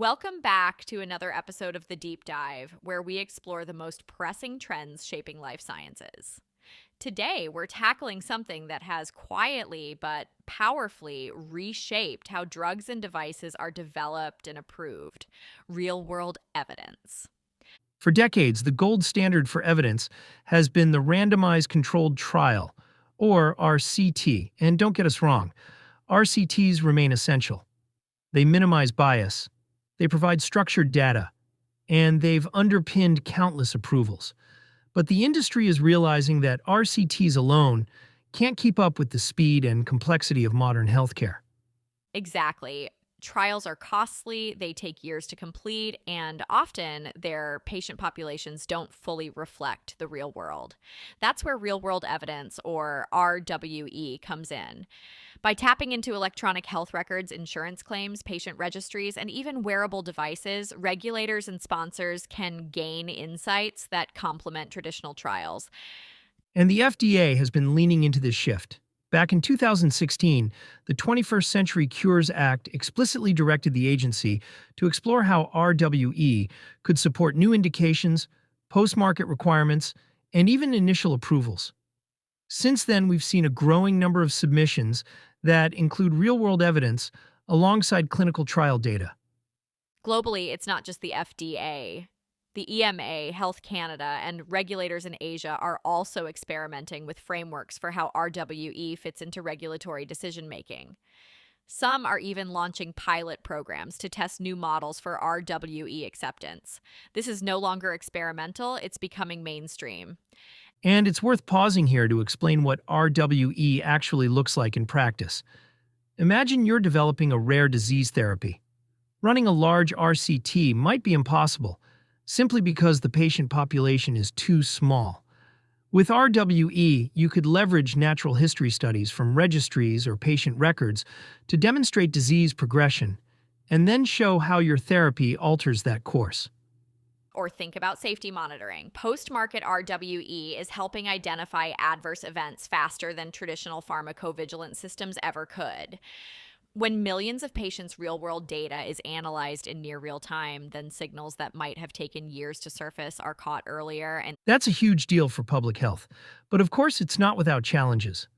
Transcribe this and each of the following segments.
Welcome back to another episode of The Deep Dive, where we explore the most pressing trends shaping life sciences. Today, we're tackling something that has quietly but powerfully reshaped how drugs and devices are developed and approved: real-world evidence. For decades, the gold standard for evidence has been the randomized controlled trial, or RCT. And don't get us wrong, RCTs remain essential. They minimize bias, they provide structured data, and they've underpinned countless approvals. But the industry is realizing that RCTs alone can't keep up with the speed and complexity of modern healthcare. Exactly. Trials are costly, they take years to complete, and often their patient populations don't fully reflect the real world. That's where real world evidence, or RWE, comes in. By tapping into electronic health records, insurance claims, patient registries, and even wearable devices, regulators and sponsors can gain insights that complement traditional trials. And the FDA has been leaning into this shift. Back in 2016, the 21st Century Cures Act explicitly directed the agency to explore how RWE could support new indications, post-market requirements, and even initial approvals. Since then, we've seen a growing number of submissions that include real-world evidence alongside clinical trial data. Globally, it's not just the FDA. The EMA, Health Canada, and regulators in Asia are also experimenting with frameworks for how RWE fits into regulatory decision making. Some are even launching pilot programs to test new models for RWE acceptance. This is no longer experimental, it's becoming mainstream. And it's worth pausing here to explain what RWE actually looks like in practice. Imagine you're developing a rare disease therapy. Running a large RCT might be impossible, simply because the patient population is too small. With RWE, you could leverage natural history studies from registries or patient records to demonstrate disease progression, and then show how your therapy alters that course. Or think about safety monitoring. Post-market RWE is helping identify adverse events faster than traditional pharmacovigilance systems ever could. When millions of patients' real-world data is analyzed in near real time, then signals that might have taken years to surface are caught earlier. And That's a huge deal for public health, but of course it's not without challenges.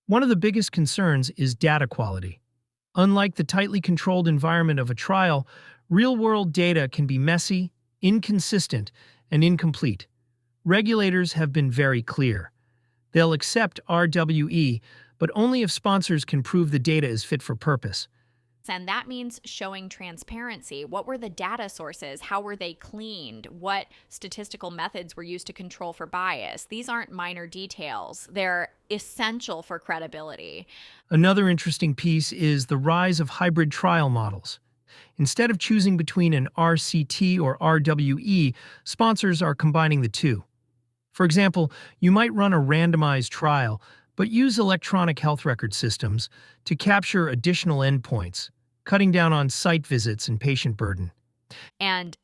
One of the biggest concerns is data quality. Unlike the tightly controlled environment of a trial, real-world data can be messy, inconsistent, and incomplete. Regulators have been very clear. They'll accept RWE, but only if sponsors can prove the data is fit for purpose. that means showing transparency. What were the data sources? How were they cleaned? What statistical methods were used to control for bias? These aren't minor details. They're essential for credibility. Another interesting piece is the rise of hybrid trial models. Instead of choosing between an RCT or RWE, sponsors are combining the two. For example, you might run a randomized trial, but use electronic health record systems to capture additional endpoints, cutting down on site visits and patient burden. And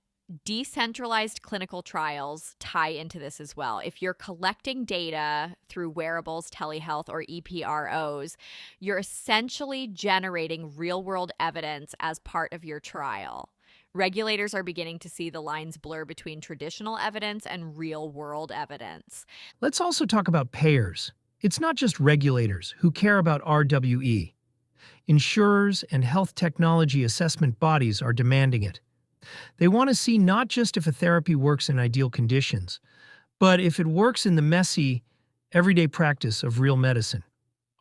decentralized clinical trials tie into this as well. If you're collecting data through wearables, telehealth, or EPROs, you're essentially generating real-world evidence as part of your trial. Regulators are beginning to see the lines blur between traditional evidence and real-world evidence. Let's also talk about payers. It's not just regulators who care about RWE. Insurers and health technology assessment bodies are demanding it. They want to see not just if a therapy works in ideal conditions, but if it works in the messy, everyday practice of real medicine.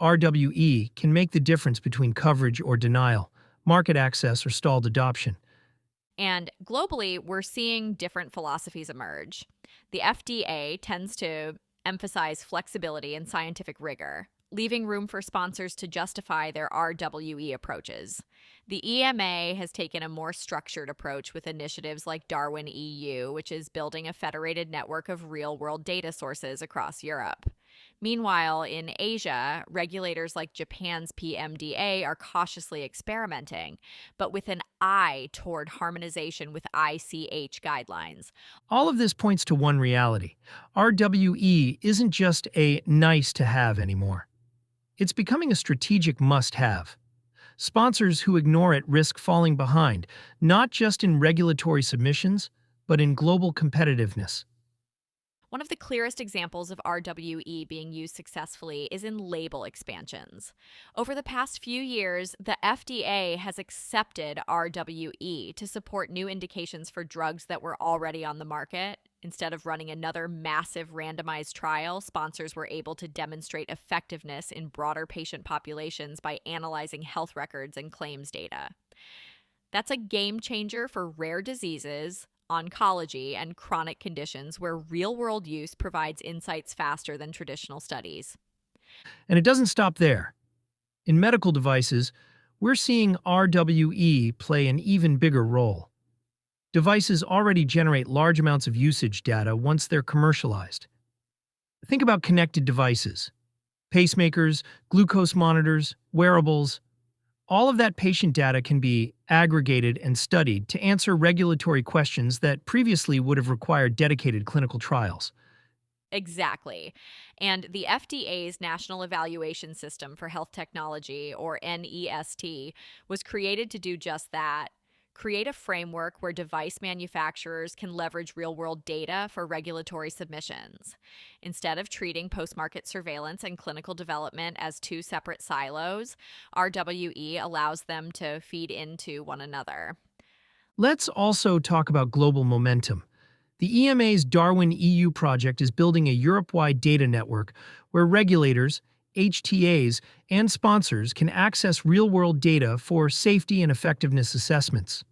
RWE can make the difference between coverage or denial, market access or stalled adoption. And globally, we're seeing different philosophies emerge. The FDA tends to emphasize flexibility and scientific rigor, leaving room for sponsors to justify their RWE approaches. The EMA has taken a more structured approach with initiatives like DARWIN EU, which is building a federated network of real-world data sources across Europe. Meanwhile, in Asia, regulators like Japan's PMDA are cautiously experimenting, but with an eye toward harmonization with ICH guidelines. All of this points to one reality. RWE isn't just a nice-to-have anymore. It's becoming a strategic must-have. Sponsors who ignore it risk falling behind, not just in regulatory submissions, but in global competitiveness. One of the clearest examples of RWE being used successfully is in label expansions. Over the past few years, the FDA has accepted RWE to support new indications for drugs that were already on the market. Instead of running another massive randomized trial, sponsors were able to demonstrate effectiveness in broader patient populations by analyzing health records and claims data. That's a game changer for rare diseases, oncology, and chronic conditions where real world use provides insights faster than traditional studies. And it doesn't stop there. In medical devices, we're seeing RWE play an even bigger role. Devices already generate large amounts of usage data once they're commercialized. Think about connected devices, pacemakers, glucose monitors, wearables. All of that patient data can be aggregated and studied to answer regulatory questions that previously would have required dedicated clinical trials. Exactly. And the FDA's National Evaluation System for Health Technology, or NEST, was created to do just that. Create a framework where device manufacturers can leverage real world data for regulatory submissions. Instead of treating post market surveillance and clinical development as two separate silos, RWE allows them to feed into one another. Let's also talk about global momentum. The EMA's DARWIN EU project is building a Europe-wide data network where regulators, HTAs, and sponsors can access real-world data for safety and effectiveness assessments.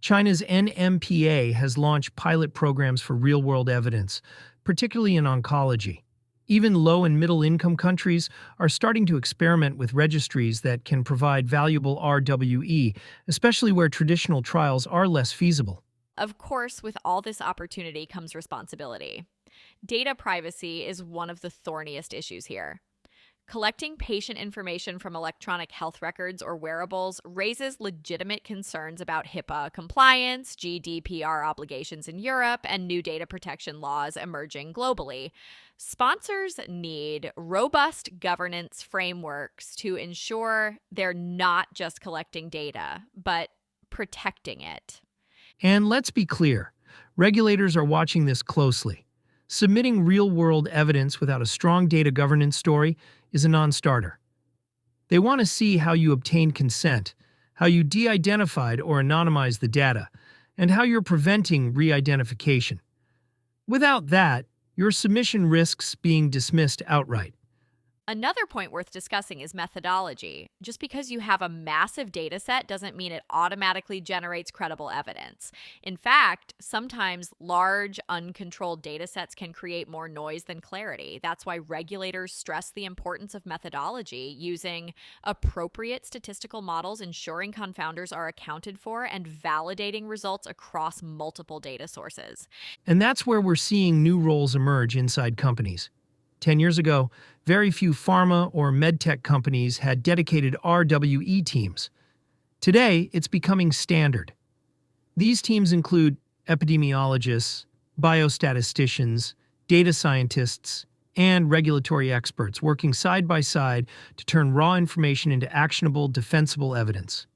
China's NMPA has launched pilot programs for real-world evidence, particularly in oncology. Even low and middle-income countries are starting to experiment with registries that can provide valuable RWE, especially where traditional trials are less feasible. Of course, with all this opportunity comes responsibility. Data privacy is one of the thorniest issues here. Collecting patient information from electronic health records or wearables raises legitimate concerns about HIPAA compliance, GDPR obligations in Europe, and new data protection laws emerging globally. Sponsors need robust governance frameworks to ensure they're not just collecting data, but protecting it. And let's be clear, regulators are watching this closely. Submitting real-world evidence without a strong data governance story is a non-starter. They want to see how you obtained consent, how you de-identified or anonymized the data, and how you're preventing re-identification. Without that, your submission risks being dismissed outright. Another point worth discussing is methodology. Just because you have a massive data set doesn't mean it automatically generates credible evidence. In fact, sometimes large, uncontrolled data sets can create more noise than clarity. That's why regulators stress the importance of methodology, using appropriate statistical models, ensuring confounders are accounted for, and validating results across multiple data sources. And that's where we're seeing new roles emerge inside companies. 10 years ago, very few pharma or medtech companies had dedicated RWE teams. Today, it's becoming standard. These teams include epidemiologists, biostatisticians, data scientists, and regulatory experts working side by side to turn raw information into actionable, defensible evidence.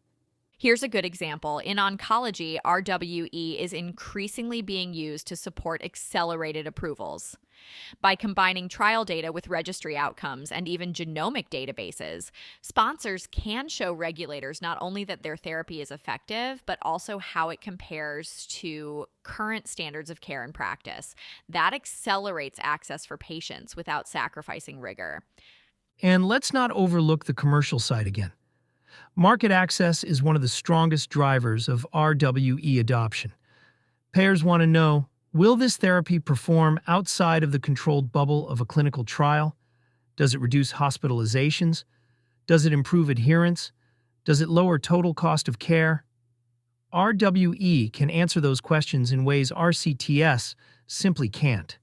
Here's a good example. In oncology, RWE is increasingly being used to support accelerated approvals. By combining trial data with registry outcomes and even genomic databases, sponsors can show regulators not only that their therapy is effective, but also how it compares to current standards of care and practice. That accelerates access for patients without sacrificing rigor. And let's not overlook the commercial side again. Market access is one of the strongest drivers of RWE adoption. Payers want to know, will this therapy perform outside of the controlled bubble of a clinical trial? Does it reduce hospitalizations? Does it improve adherence? Does it lower total cost of care? RWE can answer those questions in ways RCTS simply can't.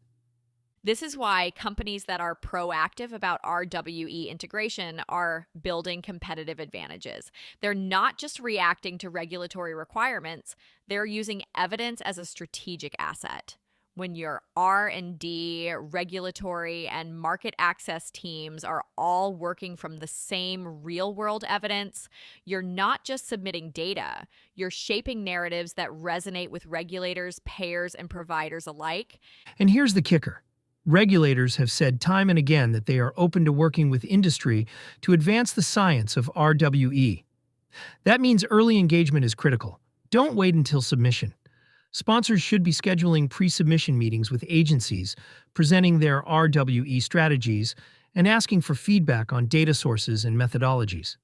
This is why companies that are proactive about RWE integration are building competitive advantages. They're not just reacting to regulatory requirements, they're using evidence as a strategic asset. When your R&D, regulatory, and market access teams are all working from the same real-world evidence, you're not just submitting data, you're shaping narratives that resonate with regulators, payers, and providers alike. And here's the kicker. Regulators have said time and again that they are open to working with industry to advance the science of RWE. That means early engagement is critical. Don't wait until submission. Sponsors should be scheduling pre-submission meetings with agencies, presenting their RWE strategies, and asking for feedback on data sources and methodologies.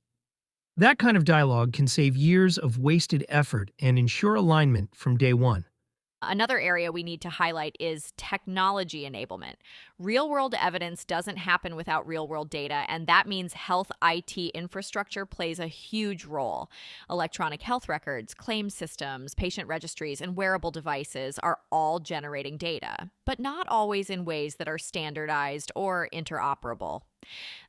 That kind of dialogue can save years of wasted effort and ensure alignment from day one. Another area we need to highlight is technology enablement. Real world evidence doesn't happen without real world data, and that means health IT infrastructure plays a huge role. Electronic health records, claims systems, patient registries, and wearable devices are all generating data, but not always in ways that are standardized or interoperable.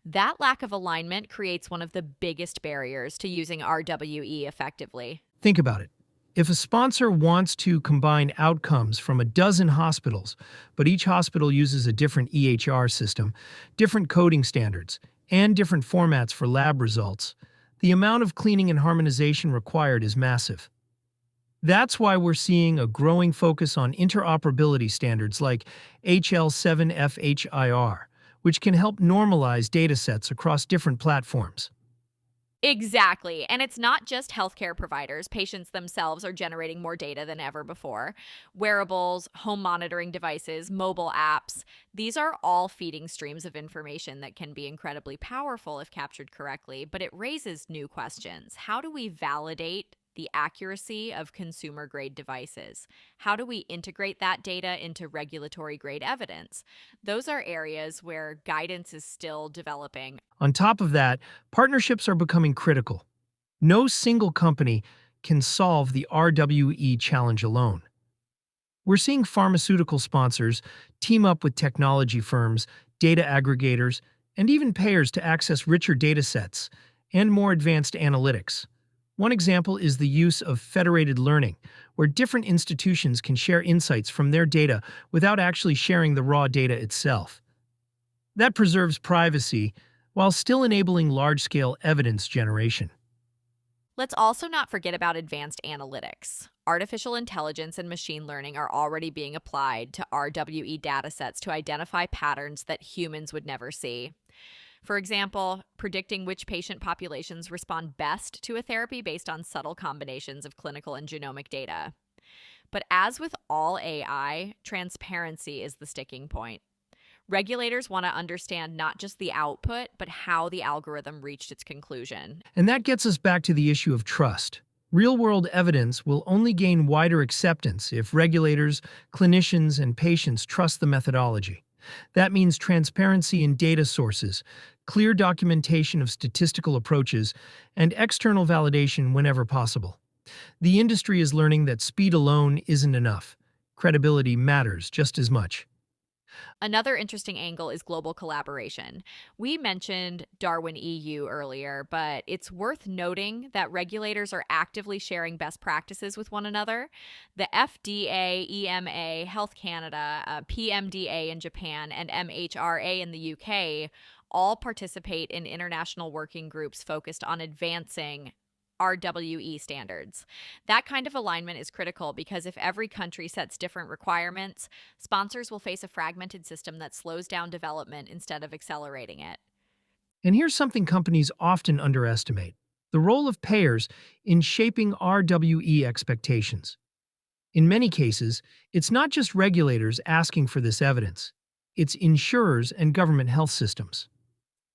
That lack of alignment creates one of the biggest barriers to using RWE effectively. Think about it. If a sponsor wants to combine outcomes from a dozen hospitals, but each hospital uses a different EHR system, different coding standards, and different formats for lab results, the amount of cleaning and harmonization required is massive. That's why we're seeing a growing focus on interoperability standards like HL7FHIR, which can help normalize datasets across different platforms. Exactly. And it's not just healthcare providers. Patients themselves are generating more data than ever before. Wearables, home monitoring devices, mobile apps, these are all feeding streams of information that can be incredibly powerful if captured correctly, but it raises new questions. How do we validate the accuracy of consumer grade devices? How do we integrate that data into regulatory grade evidence? Those are areas where guidance is still developing. On top of that, partnerships are becoming critical. No single company can solve the RWE challenge alone. We're seeing pharmaceutical sponsors team up with technology firms, data aggregators, and even payers to access richer data sets and more advanced analytics. One example is the use of federated learning, where different institutions can share insights from their data without actually sharing the raw data itself. That preserves privacy while still enabling large-scale evidence generation. Let's also not forget about advanced analytics. Artificial intelligence and machine learning are already being applied to RWE datasets to identify patterns that humans would never see. For example, predicting which patient populations respond best to a therapy based on subtle combinations of clinical and genomic data. But as with all AI, transparency is the sticking point. Regulators want to understand not just the output, but how the algorithm reached its conclusion. And that gets us back to the issue of trust. Real-world evidence will only gain wider acceptance if regulators, clinicians, and patients trust the methodology. That means transparency in data sources, clear documentation of statistical approaches, and external validation whenever possible. The industry is learning that speed alone isn't enough. Credibility matters just as much. Another interesting angle is global collaboration. We mentioned DARWIN EU earlier, but it's worth noting that regulators are actively sharing best practices with one another. The FDA, EMA, Health Canada, PMDA in Japan, and MHRA in the UK all participate in international working groups focused on advancing RWE standards. That kind of alignment is critical because if every country sets different requirements, sponsors will face a fragmented system that slows down development instead of accelerating it. And here's something companies often underestimate: the role of payers in shaping RWE expectations. In many cases, it's not just regulators asking for this evidence, it's insurers and government health systems.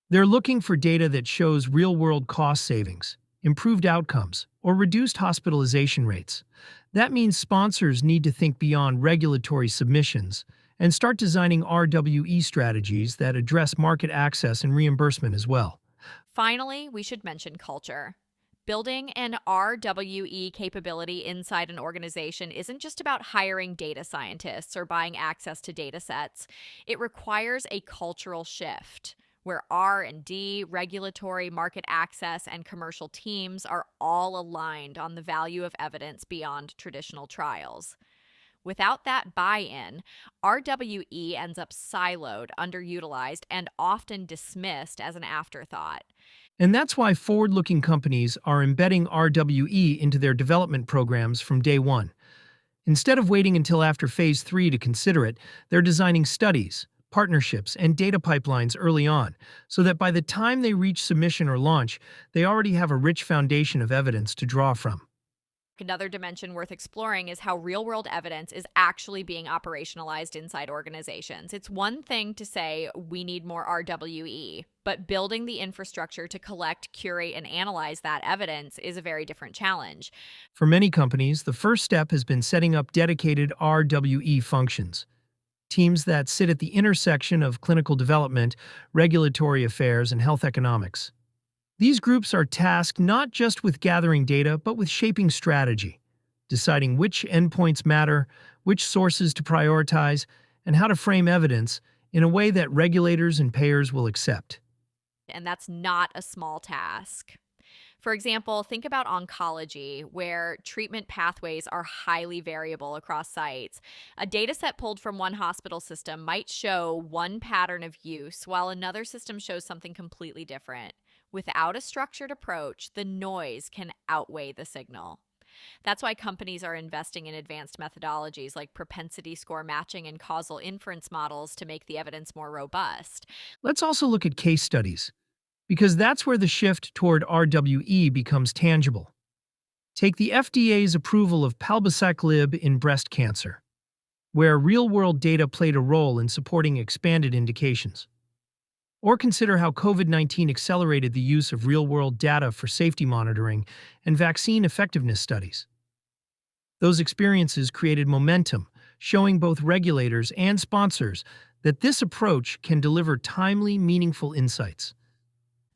They're looking for data that shows real-world cost savings, improved outcomes, or reduced hospitalization rates. That means sponsors need to think beyond regulatory submissions and start designing RWE strategies that address market access and reimbursement as well. Finally, we should mention culture. Building an RWE capability inside an organization isn't just about hiring data scientists or buying access to data sets. It requires a cultural shift where R&D, regulatory, market access, and commercial teams are all aligned on the value of evidence beyond traditional trials. Without that buy in, RWE ends up siloed, underutilized, and often dismissed as an afterthought. And that's why forward-looking companies are embedding RWE into their development programs from day one. Instead of waiting until after Phase 3 to consider it, they're designing studies, partnerships, and data pipelines early on, so that by the time they reach submission or launch, they already have a rich foundation of evidence to draw from. Another dimension worth exploring is how real world evidence is actually being operationalized inside organizations. It's one thing to say we need more RWE, but building the infrastructure to collect, curate, and analyze that evidence is a very different challenge. For many companies, the first step has been setting up dedicated RWE functions. Teams that sit at the intersection of clinical development, regulatory affairs, and health economics. These groups are tasked not just with gathering data, but with shaping strategy, deciding which endpoints matter, which sources to prioritize, and how to frame evidence in a way that regulators and payers will accept. And that's not a small task. For example, think about oncology, where treatment pathways are highly variable across sites. A data set pulled from one hospital system might show one pattern of use, while another system shows something completely different. Without a structured approach, the noise can outweigh the signal. That's why companies are investing in advanced methodologies like propensity score matching and causal inference models to make the evidence more robust. Let's also look at case studies, because that's where the shift toward RWE becomes tangible. Take the FDA's approval of palbociclib in breast cancer, where real-world data played a role in supporting expanded indications. Or consider how COVID-19 accelerated the use of real-world data for safety monitoring and vaccine effectiveness studies. Those experiences created momentum, showing both regulators and sponsors that this approach can deliver timely, meaningful insights.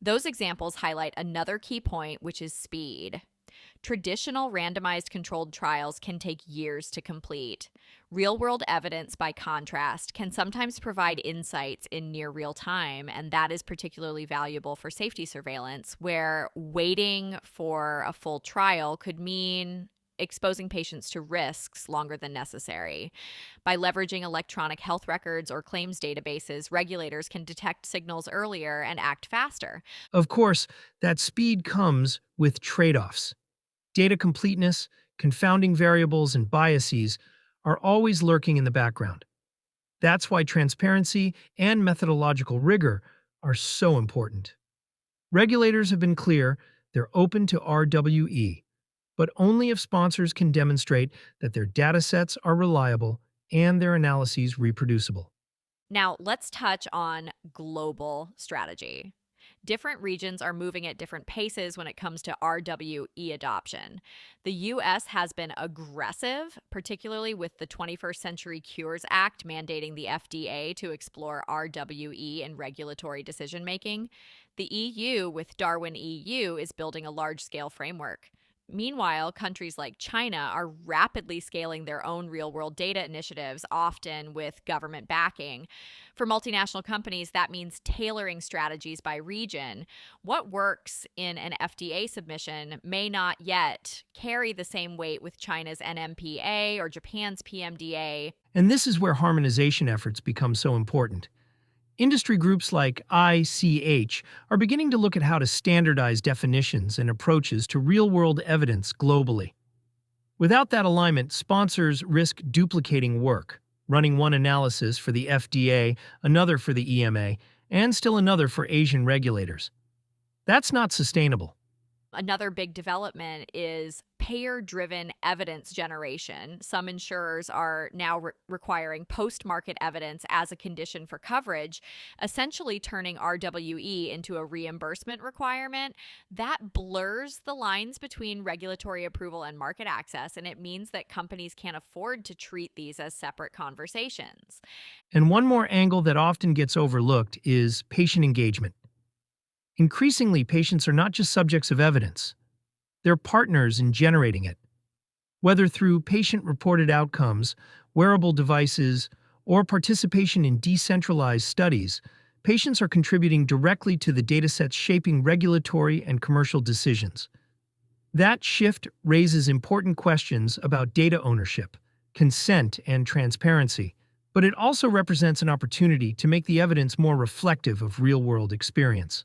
Those examples highlight another key point, which is speed. Traditional randomized controlled trials can take years to complete. Real-world evidence, by contrast, can sometimes provide insights in near real time, and that is particularly valuable for safety surveillance, where waiting for a full trial could mean exposing patients to risks longer than necessary. By leveraging electronic health records or claims databases, regulators can detect signals earlier and act faster. Of course, that speed comes with trade-offs. Data completeness, confounding variables, and biases are always lurking in the background. That's why transparency and methodological rigor are so important. Regulators have been clear they're open to RWE, but only if sponsors can demonstrate that their datasets are reliable and their analyses reproducible. Now, let's touch on global strategy. Different regions are moving at different paces when it comes to RWE adoption. The US has been aggressive, particularly with the 21st Century Cures Act mandating the FDA to explore RWE in regulatory decision making. The EU, with DARWIN EU, is building a large-scale framework. Meanwhile, countries like China are rapidly scaling their own real-world data initiatives, often with government backing. For multinational companies, that means tailoring strategies by region. What works in an FDA submission may not yet carry the same weight with China's NMPA or Japan's PMDA. And this is where harmonization efforts become so important. Industry groups like ICH are beginning to look at how to standardize definitions and approaches to real-world evidence globally. Without that alignment, sponsors risk duplicating work, running one analysis for the FDA, another for the EMA, and still another for Asian regulators. That's not sustainable. Another big development is payer-driven evidence generation. Some insurers are now requiring post-market evidence as a condition for coverage, essentially turning RWE into a reimbursement requirement. That blurs the lines between regulatory approval and market access, and it means that companies can't afford to treat these as separate conversations. And one more angle that often gets overlooked is patient engagement. Increasingly, patients are not just subjects of evidence. They're partners in generating it. Whether through patient-reported outcomes, wearable devices, or participation in decentralized studies, patients are contributing directly to the datasets shaping regulatory and commercial decisions. That shift raises important questions about data ownership. consent, and transparency, but it also represents an opportunity to make the evidence more reflective of real-world experience.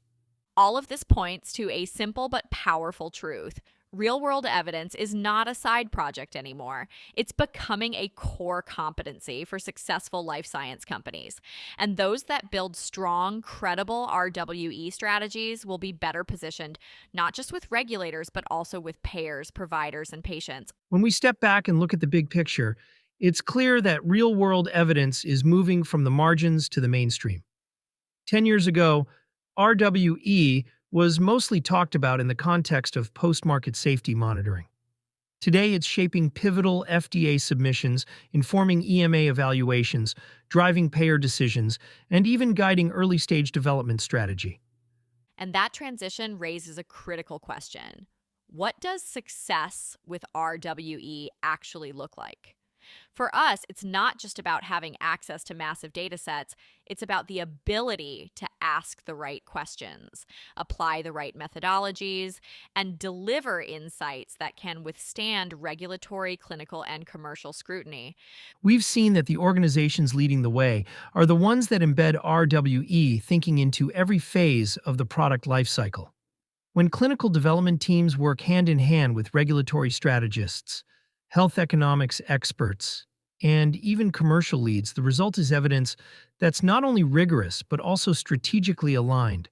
All of this points to a simple but powerful truth. Real world evidence is not a side project anymore. It's becoming a core competency for successful life science companies. And those that build strong, credible RWE strategies will be better positioned, not just with regulators, but also with payers, providers, and patients. When we step back and look at the big picture, it's clear that real-world evidence is moving from the margins to the mainstream. 10 years ago, RWE was mostly talked about in the context of post-market safety monitoring. Today, it's shaping pivotal FDA submissions, informing EMA evaluations, driving payer decisions, and even guiding early-stage development strategy. And that transition raises a critical question. What does success with RWE actually look like? For us, it's not just about having access to massive data sets, it's about the ability to ask the right questions, apply the right methodologies, and deliver insights that can withstand regulatory, clinical, and commercial scrutiny. We've seen that the organizations leading the way are the ones that embed RWE thinking into every phase of the product lifecycle. When clinical development teams work hand in hand with regulatory strategists, health economics experts, and even commercial leads, the result is evidence that's not only rigorous but also strategically aligned.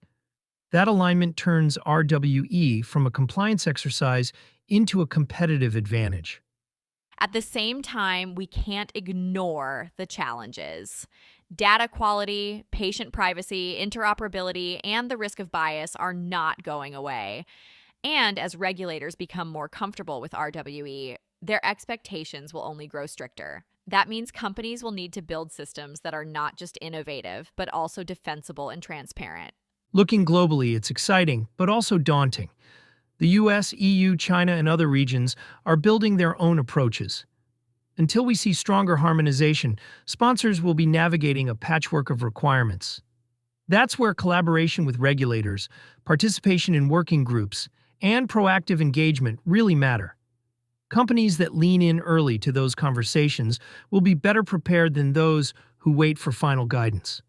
That alignment turns RWE from a compliance exercise into a competitive advantage. At the same time, we can't ignore the challenges. Data quality, patient privacy, interoperability, and the risk of bias are not going away. And as regulators become more comfortable with RWE, their expectations will only grow stricter. That means companies will need to build systems that are not just innovative, but also defensible and transparent. Looking globally, it's exciting, but also daunting. The US, EU, China, and other regions are building their own approaches. Until we see stronger harmonization, sponsors will be navigating a patchwork of requirements. That's where collaboration with regulators, participation in working groups, and proactive engagement really matter. Companies that lean in early to those conversations will be better prepared than those who wait for final guidance.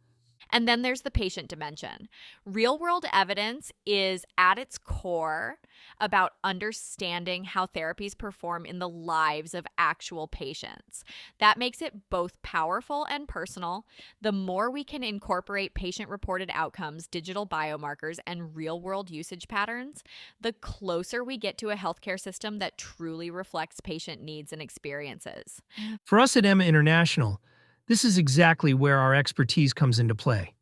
And then there's the patient dimension. Real world evidence is at its core about understanding how therapies perform in the lives of actual patients. That makes it both powerful and personal. The more we can incorporate patient reported outcomes, digital biomarkers, and real world usage patterns, the closer we get to a healthcare system that truly reflects patient needs and experiences. For us at Emma International, this is exactly where our expertise comes into play.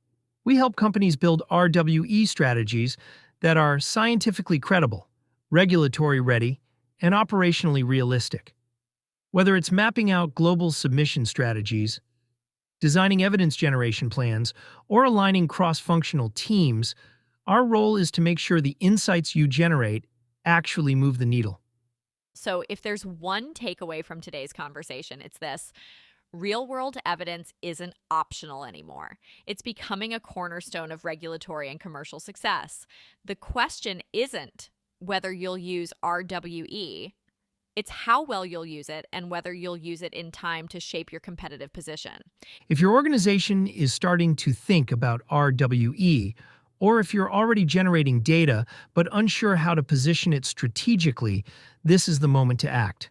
We help companies build RWE strategies that are scientifically credible, regulatory ready, and operationally realistic. Whether it's mapping out global submission strategies, designing evidence generation plans, or aligning cross-functional teams, our role is to make sure the insights you generate actually move the needle. So, if there's one takeaway from today's conversation, it's this. Real world evidence isn't optional anymore. It's becoming a cornerstone of regulatory and commercial success. The question isn't whether you'll use RWE, it's how well you'll use it and whether you'll use it in time to shape your competitive position. If your organization is starting to think about RWE, or if you're already generating data but unsure how to position it strategically, this is the moment to act.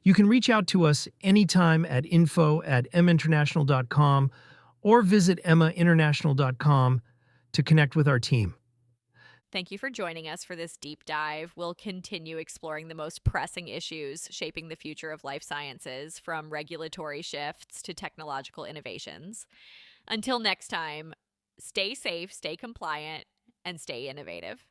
You can reach out to us anytime at info@emainternational.com or visit emmainternational.com to connect with our team. Thank you for joining us for this deep dive. We'll continue exploring the most pressing issues shaping the future of life sciences, from regulatory shifts to technological innovations. Until next time, stay safe, stay compliant, and stay innovative.